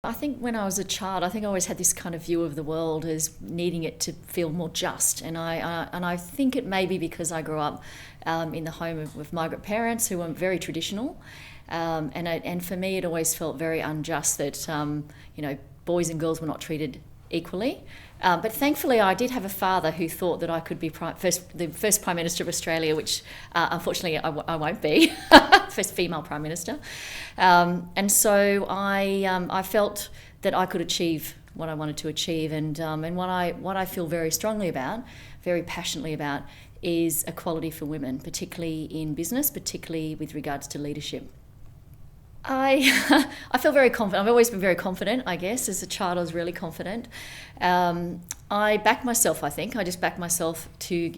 I think when I was a child, I think I always had this kind of view of the world as needing it to feel more just, and I think it may be because I grew up in the home with migrant parents who were very traditional, and for me it always felt very unjust that boys and girls were not treated equally. But thankfully, I did have a father who thought that I could be the first Prime Minister of Australia, which unfortunately I won't be, first female Prime Minister. And so I felt that I could achieve what I wanted to achieve, and what I feel very strongly about, very passionately about, is equality for women, particularly in business, particularly with regards to leadership. I feel very confident. I've always been very confident, I guess. As a child, I was really confident. I backed myself, I think. I just backed myself to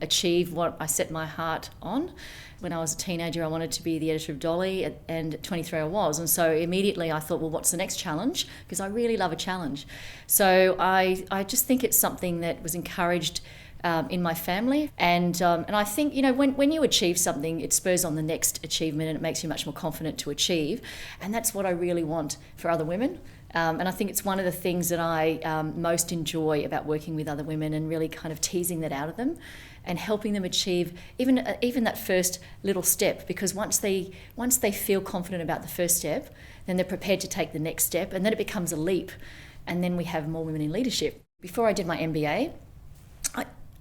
achieve what I set my heart on. When I was a teenager, I wanted to be the editor of Dolly, and at 23 I was. And so immediately I thought, well, what's the next challenge? Because I really love a challenge. So I just think it's something that was encouraged in my family, and I think when you achieve something, it spurs on the next achievement, and it makes you much more confident to achieve, and that's what I really want for other women. And I think it's one of the things that I most enjoy about working with other women, and really kind of teasing that out of them and helping them achieve even that first little step, because once they feel confident about the first step, then they're prepared to take the next step, and then it becomes a leap, and then we have more women in leadership. Before I did my MBA,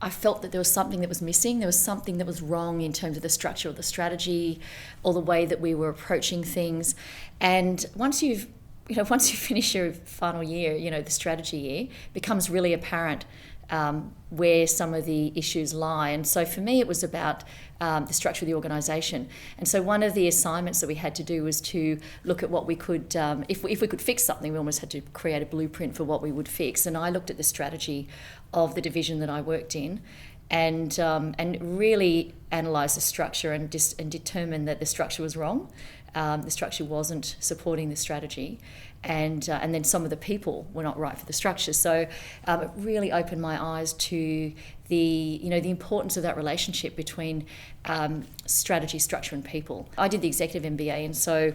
I felt that there was something that was missing. There was something that was wrong in terms of the structure of the strategy, or the way that we were approaching things. And once you finish your final year, the strategy year, it becomes really apparent where some of the issues lie. And so for me, it was about the structure of the organisation. And so one of the assignments that we had to do was to look at what we could, if we could fix something, we almost had to create a blueprint for what we would fix. And I looked at the strategy of the division that I worked in, and really analysed the structure and determined that the structure was wrong. The structure wasn't supporting the strategy, and then some of the people were not right for the structure. So it really opened my eyes to the importance of that relationship between strategy, structure, and people. I did the executive MBA, and so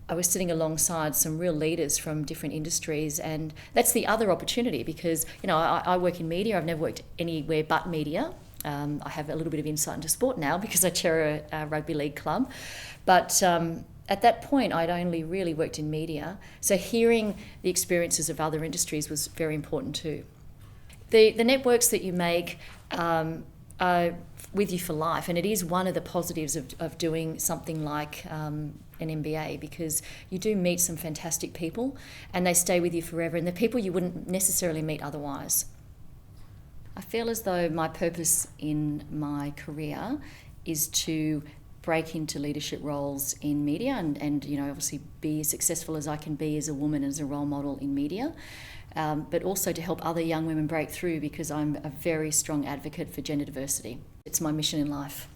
I was sitting alongside some real leaders from different industries, and that's the other opportunity, because I work in media. I've never worked anywhere but media. I have a little bit of insight into sport now because I chair a rugby league club, but at that point I'd only really worked in media, so hearing the experiences of other industries was very important too. The networks that you make are with you for life, and it is one of the positives of doing something like an MBA, because you do meet some fantastic people and they stay with you forever, and they're people you wouldn't necessarily meet otherwise. I feel as though my purpose in my career is to break into leadership roles in media, and obviously be as successful as I can be as a woman, as a role model in media, but also to help other young women break through, because I'm a very strong advocate for gender diversity. It's my mission in life.